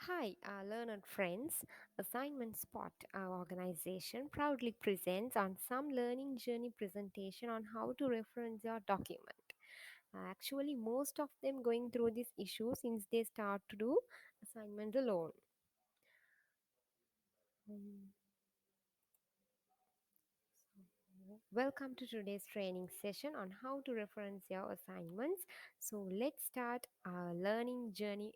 Hi, our learned friends. Assignment Spot, our organization, proudly presents on some learning journey presentation on how to reference your document. Actually, most of them going through this issue since they start to do assignments alone. Mm, Welcome to today's training session on how to reference your assignments. So let's start our learning journey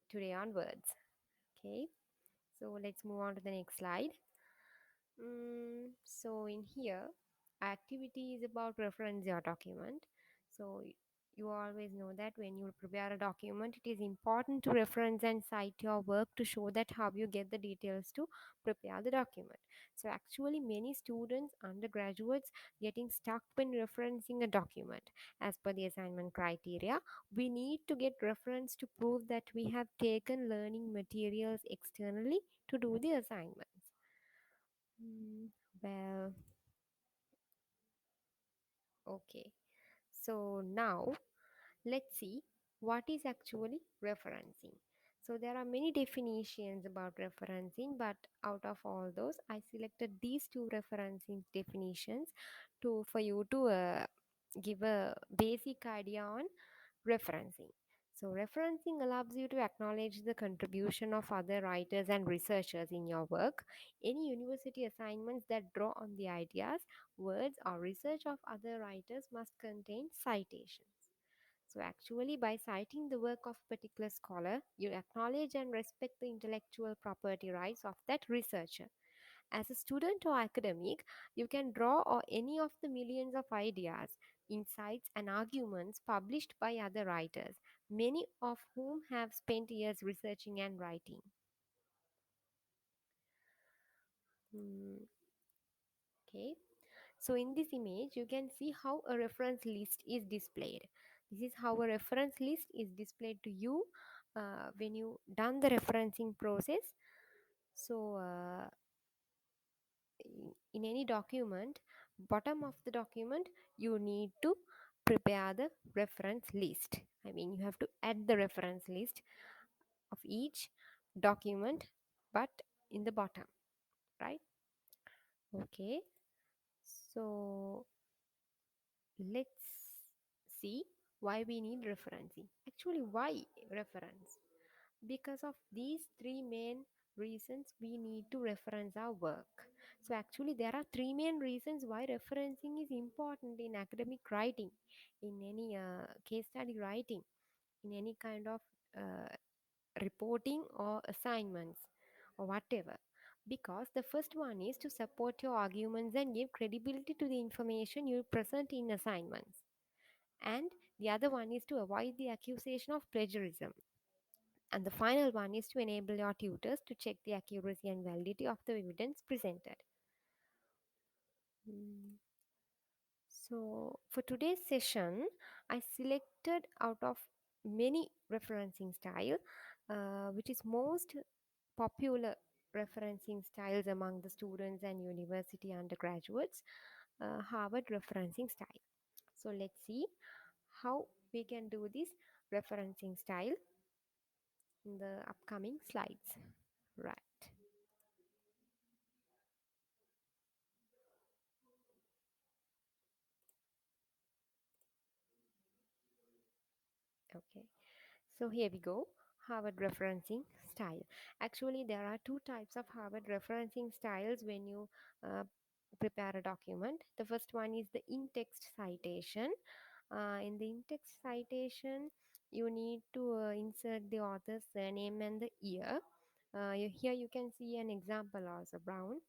today onwards. Okay, so let's move on to the next slide. So in here, activity is about reference your document. So you always know that when you prepare a document, it is important to reference and cite your work to show that how you get the details to prepare the document. So actually, many students, undergraduates, getting stuck when referencing a document. As per the assignment criteria, we need to get reference to prove that we have taken learning materials externally to do the assignments. Mm, well, okay. So now let's see what is actually referencing. So there are many definitions about referencing, but out of all those, I selected these two referencing definitions to for you to give a basic idea on referencing. So, referencing allows you to acknowledge the contribution of other writers and researchers in your work. Any university assignments that draw on the ideas, words, or research of other writers must contain citations. So, actually, by citing the work of a particular scholar, you acknowledge and respect the intellectual property rights of that researcher. As a student or academic, you can draw on any of the millions of ideas, insights, and arguments published by other writers, many of whom have spent years researching and writing. Hmm, okay. So in this image, you can see how a reference list is displayed. This is how a reference list is displayed to you when you done the referencing process. So in any document, bottom of the document, you need to prepare the reference list. I mean, you have to add the reference list of each document, but in the bottom, right? Okay. So let's see why we need referencing. Actually, why reference? Because of these three main reasons, we need to reference our work. So actually, there are three main reasons why referencing is important in academic writing, in any case study writing, in any kind of uh, reporting or assignments or whatever. Because the first one is to support your arguments and give credibility to the information you present in assignments. And the other one is to avoid the accusation of plagiarism. And the final one is to enable your tutors to check the accuracy and validity of the evidence presented. Mm. So, for today's session, I selected out of many referencing style, which is most popular referencing styles among the students and university undergraduates, Harvard referencing style. So, let's see how we can do this referencing style in the upcoming slides. Right. Okay. So here we go. Harvard referencing style. Actually, there are two types of Harvard referencing styles when you uh, prepare a document. The first one is the in-text citation. In the in-text citation, you need to insert the author's surname and the year. Here you can see an example also, Brown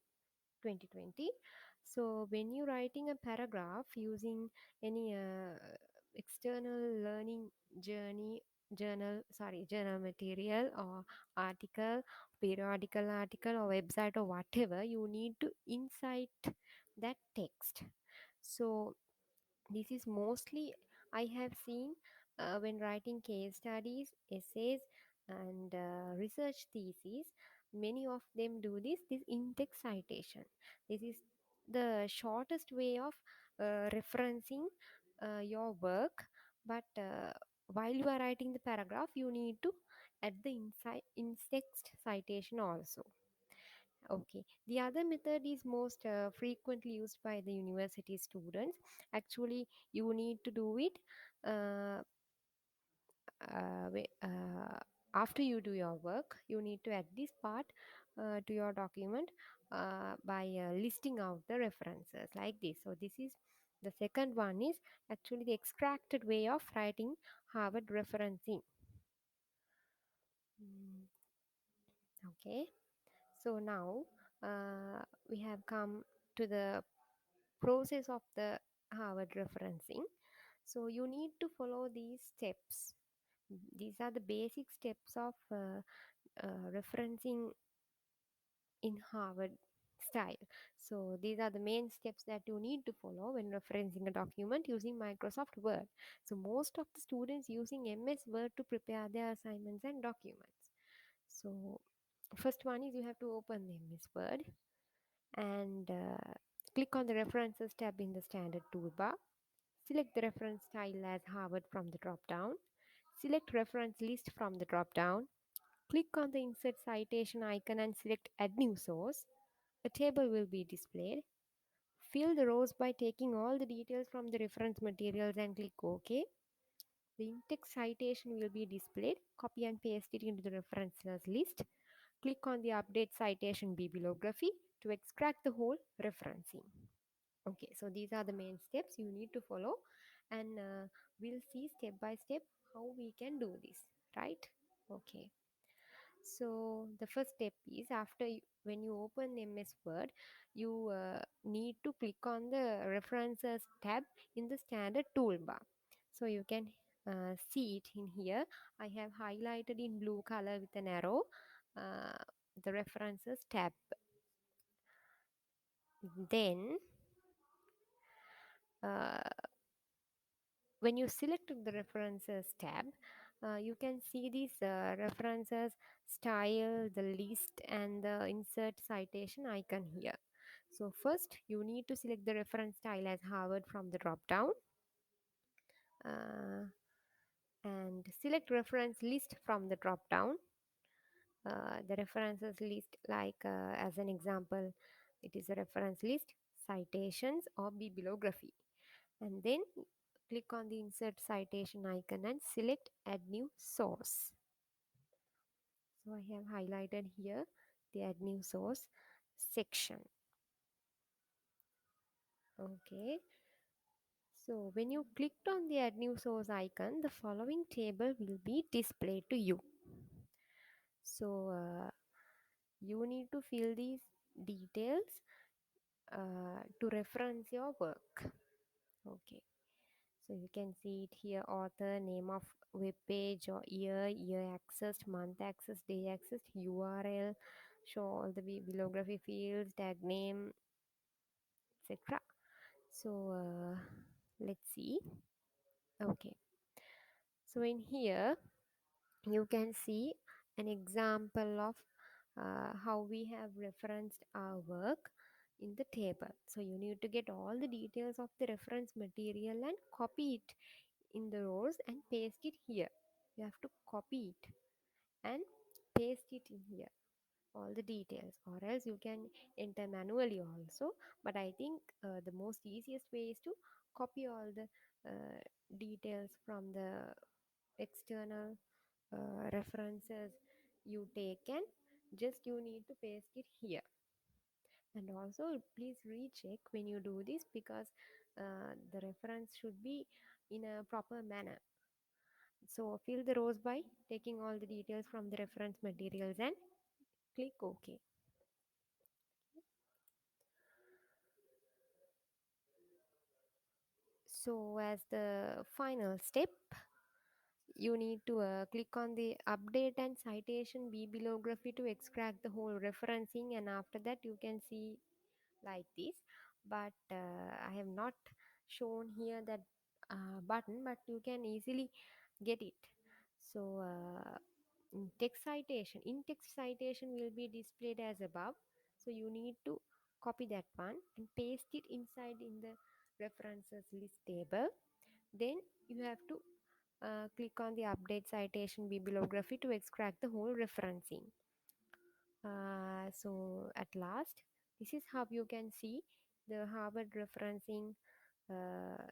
2020. So when you're writing a paragraph using any external learning journey journal material or article, periodical article or website or whatever, you need to insert that text. So this is mostly I have seen when writing case studies, essays, and research theses. Many of them do this in-text citation. This is the shortest way of referencing your work. But while you are writing the paragraph, you need to add the in-text citation also. Okay, the other method is most frequently used by the university students. Actually, you need to do it uh, after you do your work. You need to add this part to your document by listing out the references like this. So this is the second one is actually the extracted way of writing Harvard referencing. Mm, okay, so now we have come to the process of the Harvard referencing. So you need to follow these steps. These are the basic steps of referencing in Harvard style. So these are the main steps that you need to follow when referencing a document using Microsoft Word. So most of the students using MS Word to prepare their assignments and documents. So first one is you have to open the MS Word and click on the references tab in the standard toolbar. Select the reference style as Harvard from the drop down. Select reference list from the drop down. Click on the insert citation icon and select add new source. A table will be displayed. Fill the rows by taking all the details from the reference materials and click OK. The in-text citation will be displayed. Copy and paste it into the references list. Click on the update citation bibliography to extract the whole referencing. Okay, so these are the main steps you need to follow, and we'll see step by step how we can do this, right? Okay. So the first step is when you open MS Word, you need to click on the references tab in the standard toolbar. So you can see it in here. I have highlighted in blue color with an arrow uh, the references tab. Then uh, when you select the references tab, you can see these references style, the list, and the insert citation icon here. So first you need to select the reference style as Harvard from the drop down, uh, and select reference list from the drop down. The references list, like as an example, it is a reference list, citations, or bibliography. And then click on the insert citation icon and select add new source. So I have highlighted here the add new source section. Okay. So when you clicked on the add new source icon, the following table will be displayed to you. So you need to fill these details to reference your work. Okay. So you can see it here, author, name of web page, or year accessed, month accessed, day accessed, URL, show all the bibliography fields, tag name, etc. So let's see. Okay. So in here, you can see an example of how we have referenced our work in the table. So you need to get all the details of the reference material and copy it in the rows and paste it here. You have to copy it and paste it in here, all the details, or else you can enter manually also. But I think the most easiest way is to copy all the details from the external references you take, and just you need to paste it here. And also please recheck when you do this, because the reference should be in a proper manner. So fill the rows by taking all the details from the reference materials and click OK. So as the final step, you need to click on the update and citation bibliography to extract the whole referencing, and after that you can see like this. But I have not shown here that button, but you can easily get it. So in-text citation will be displayed as above. So you need to copy that one and paste it inside in the references list table. Then you have to Click on the update citation bibliography to extract the whole referencing. So at last, this is how you can see the Harvard referencing uh,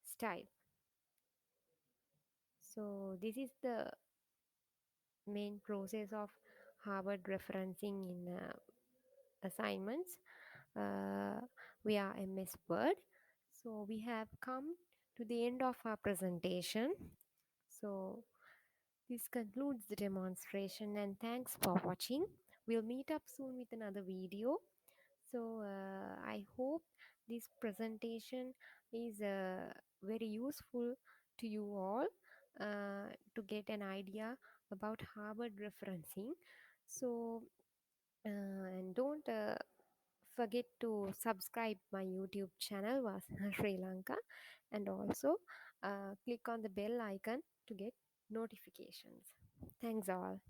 style. So this is the main process of Harvard referencing in assignments via MS Word. So we have come to the end of our presentation. So this concludes the demonstration and thanks for watching. We'll meet up soon with another video. So I hope this presentation is very useful to you all to get an idea about Harvard referencing. So and don't forget to subscribe my YouTube channel Vasana Sri Lanka, and also click on the bell icon to get notifications. Thanks all.